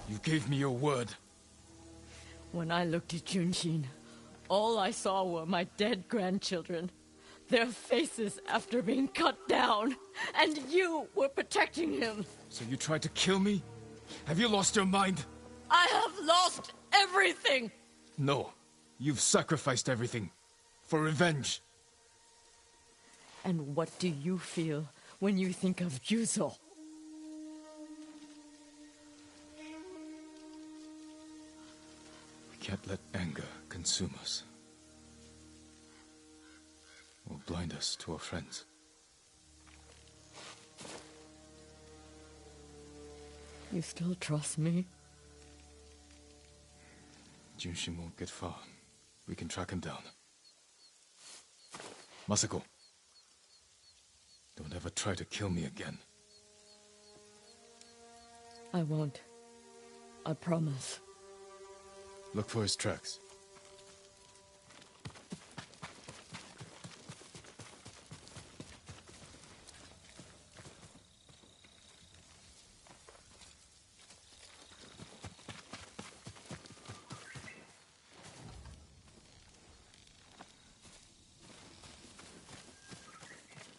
You gave me your word. When I looked at Junshin, all I saw were my dead grandchildren. Their faces after being cut down. And you were protecting him. So you tried to kill me? Have you lost your mind? I have lost everything! No. You've sacrificed everything. For revenge. And what do you feel when you think of Yuzo? We can't let anger consume us. Or blind us to our friends. You still trust me? Junshin won't get far. We can track him down. Masako. Don't ever try to kill me again. I won't. I promise. Look for his tracks.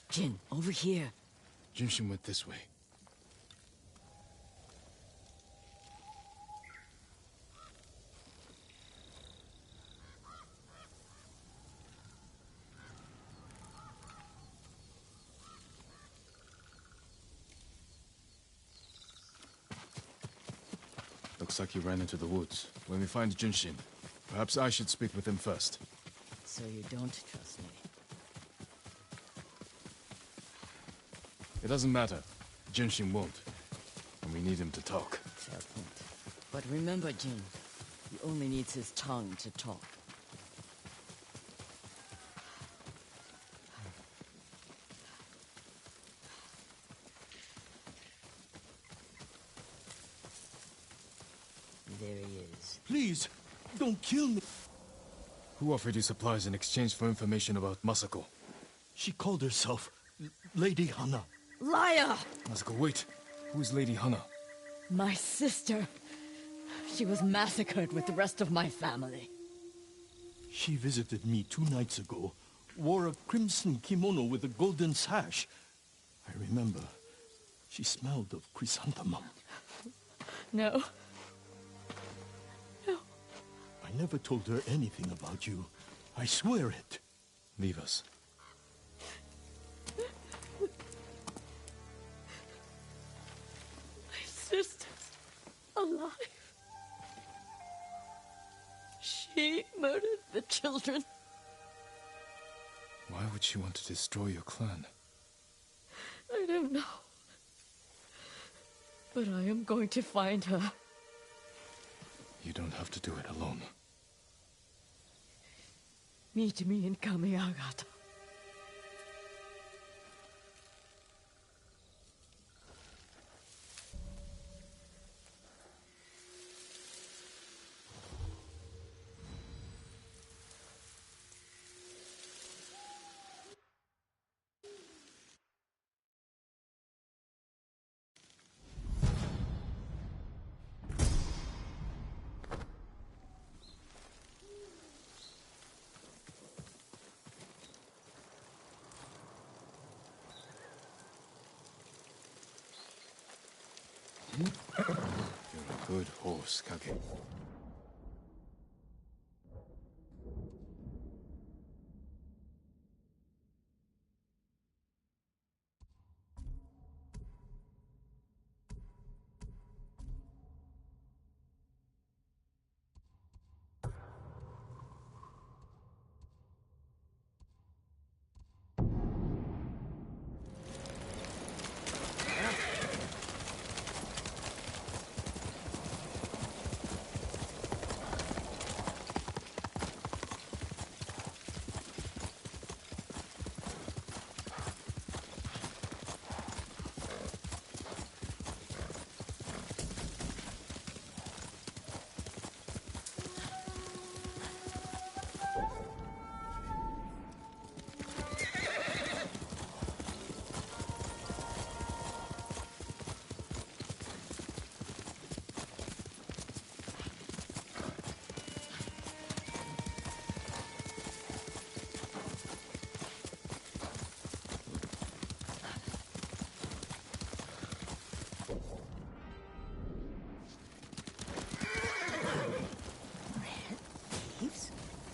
Jin, over here. Junshin went this way. Looks like he ran into the woods. When we find Junshin, perhaps I should speak with him first. So you don't trust me? It doesn't matter. Junshin won't. And we need him to talk. Fair point. But remember, Jin, he only needs his tongue to talk. There he is. Please, don't kill me. Who offered you supplies in exchange for information about Masako? She called herself Lady Hana. Liar! Masako, wait. Who's Lady Hana? My sister. She was massacred with the rest of my family. She visited me 2 nights ago, wore a crimson kimono with a golden sash. I remember. She smelled of chrysanthemum. No. No. I never told her anything about you. I swear it. Leave us. Sister's alive. She murdered the children. Why would she want to destroy your clan? I don't know. But I am going to find her. You don't have to do it alone. Meet me in Kamiagata. Good horse, Kage.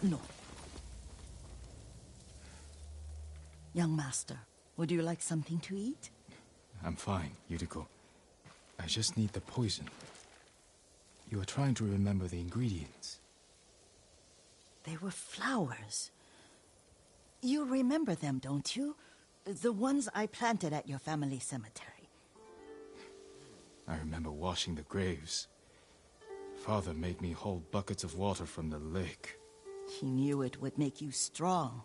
No. Young master, would you like something to eat? I'm fine, Yuriko. I just need the poison. You are trying to remember the ingredients. They were flowers. You remember them, don't you? The ones I planted at your family cemetery. I remember washing the graves. Father made me hold buckets of water from the lake. He knew it would make you strong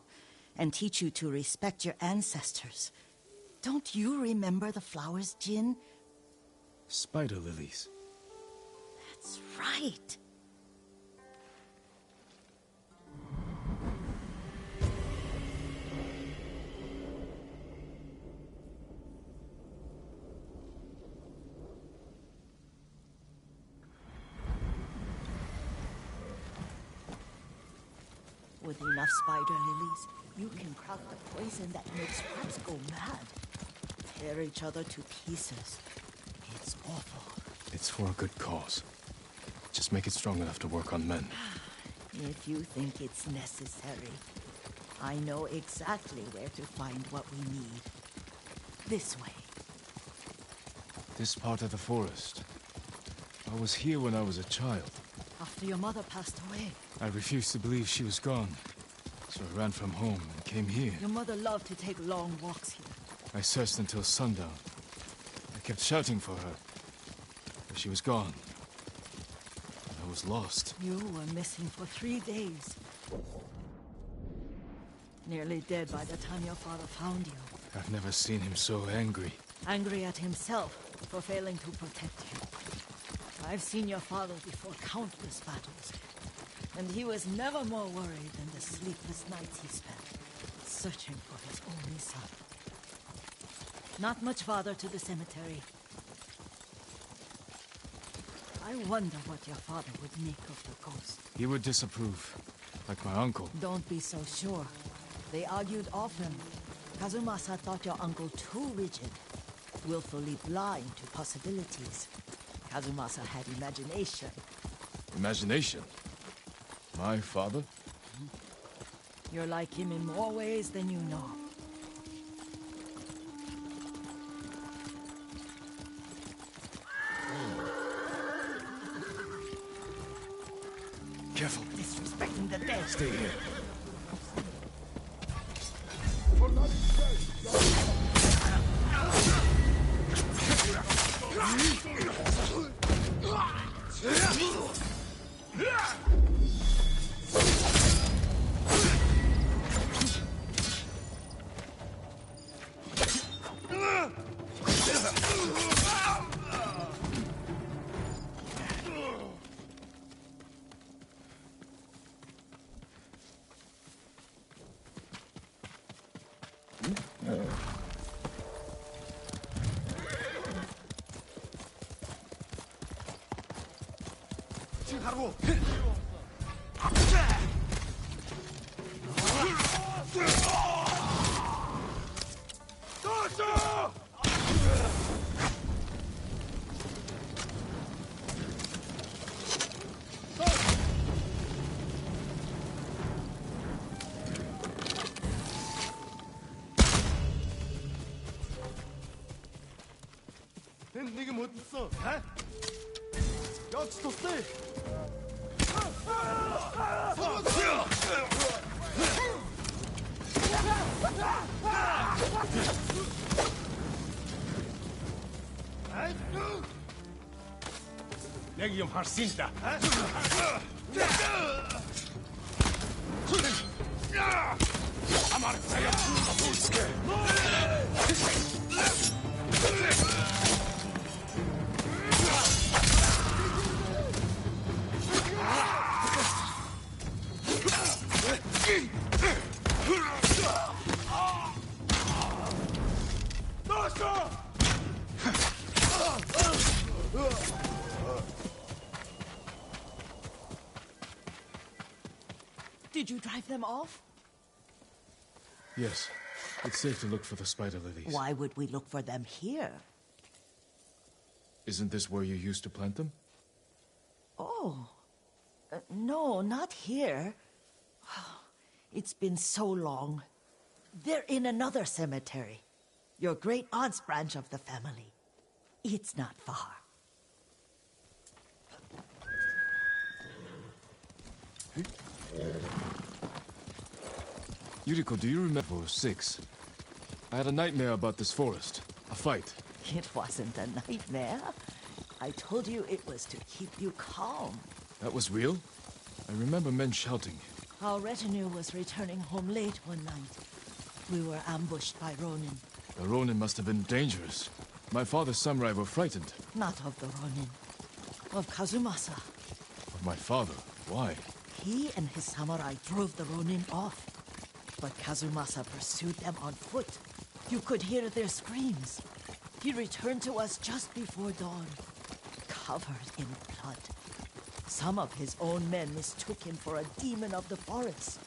and teach you to respect your ancestors. Don't you remember the flowers, Jin? Spider lilies. That's right. With enough spider lilies, you can craft the poison that makes rats go mad. Tear each other to pieces. It's awful. It's for a good cause. Just make it strong enough to work on men. If you think it's necessary, I know exactly where to find what we need. This way. This part of the forest. I was here when I was a child. After your mother passed away. I refused to believe she was gone. So I ran from home and came here. Your mother loved to take long walks here. I searched until sundown. I kept shouting for her. But she was gone. And I was lost. You were missing for 3 days. Nearly dead by the time your father found you. I've never seen him so angry. Angry at himself for failing to protect you. I've seen your father before countless battles. And he was never more worried than the sleepless nights he spent searching for his only son. Not much farther to the cemetery. I wonder what your father would make of the ghost. He would disapprove, like my uncle. Don't be so sure. They argued often. Kazumasa thought your uncle too rigid, willfully blind to possibilities. Kazumasa had imagination. Imagination? My father? You're like him in more ways than you know. Careful. Disrespecting the dead. Stay here. нэг юм хөдөлсөн. Яач тустай? Яг юм харсан л да. Амар цагаан бүсгэ. Did you drive them off? Yes. It's safe to look for the spider lilies. Why would we look for them here? Isn't this where you used to plant them? Oh. No, not here. It's been so long. They're in another cemetery. Your great-aunt's branch of the family. It's not far. Yuriko, do you remember I was 6? I had a nightmare about this forest. A fight. It wasn't a nightmare. I told you it was to keep you calm. That was real? I remember men shouting. Our retinue was returning home late one night. We were ambushed by Ronin. The Ronin must have been dangerous. My father's samurai were frightened. Not of the Ronin. Of Kazumasa. Of my father? Why? He and his samurai drove the Ronin off. But Kazumasa pursued them on foot. You could hear their screams. He returned to us just before dawn, covered in blood. Some of his own men mistook him for a demon of the forest.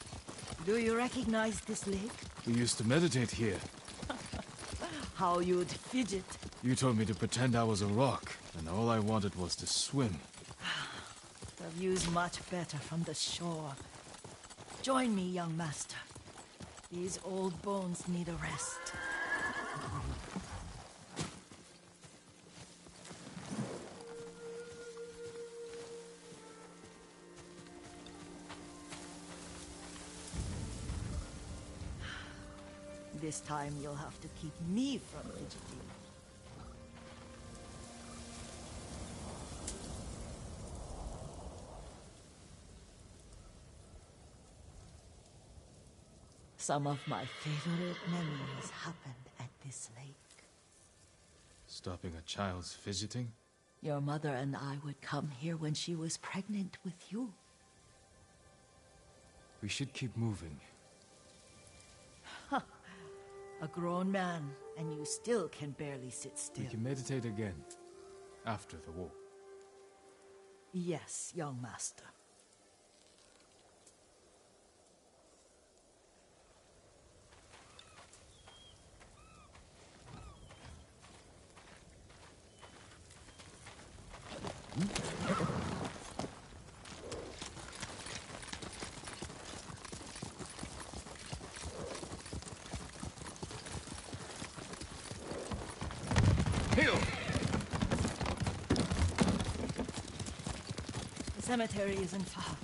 Do you recognize this lake? We used to meditate here. How you'd fidget. You told me to pretend I was a rock, and all I wanted was to swim. The view's much better from the shore. Join me, young master. These old bones need a rest. This time you'll have to keep me from fidgeting. Some of my favorite memories happened at this lake. Stopping a child's fidgeting? Your mother and I would come here when she was pregnant with you. We should keep moving. A grown man, and you still can barely sit still. We can meditate again. After the war. Yes, young master. The cemetery isn't far.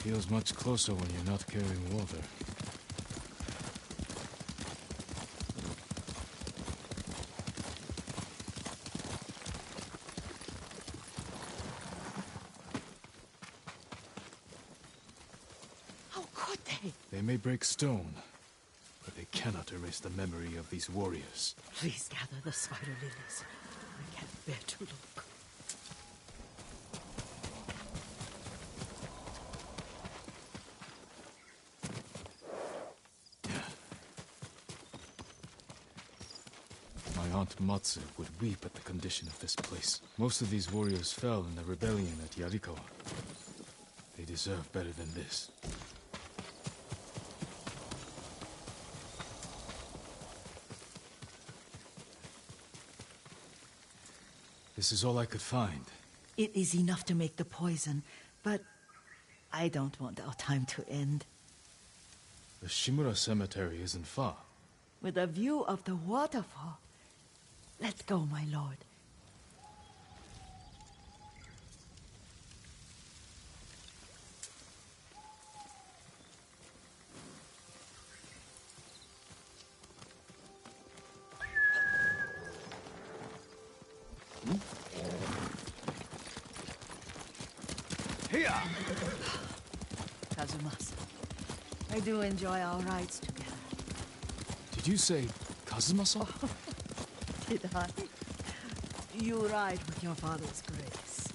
Feels much closer when you're not carrying water. How could they? They may break stone, but they cannot erase the memory of these warriors. Please gather the spider lilies. I can't bear to look. My aunt Matsu would weep at the condition of this place. Most of these warriors fell in the rebellion at Yarikawa. They deserve better than this. This is all I could find. It is enough to make the poison, but I don't want our time to end. The Shimura Cemetery isn't far. With a view of the waterfall. Let's go, my lord. Kazumasa, I do enjoy our rides together. Did you say Kazuma-san? Did I? You ride with your father's grace.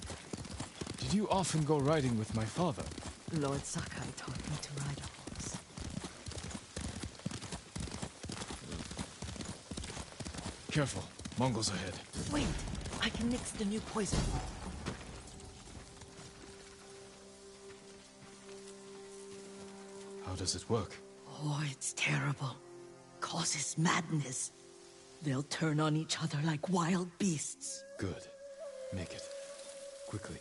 Did you often go riding with my father? Lord Sakai taught me to ride a horse. Careful. Mongols ahead. Wait, I can mix the new poison. How does it work? Oh, it's terrible. Causes madness. They'll turn on each other like wild beasts. Good. Make it. Quickly.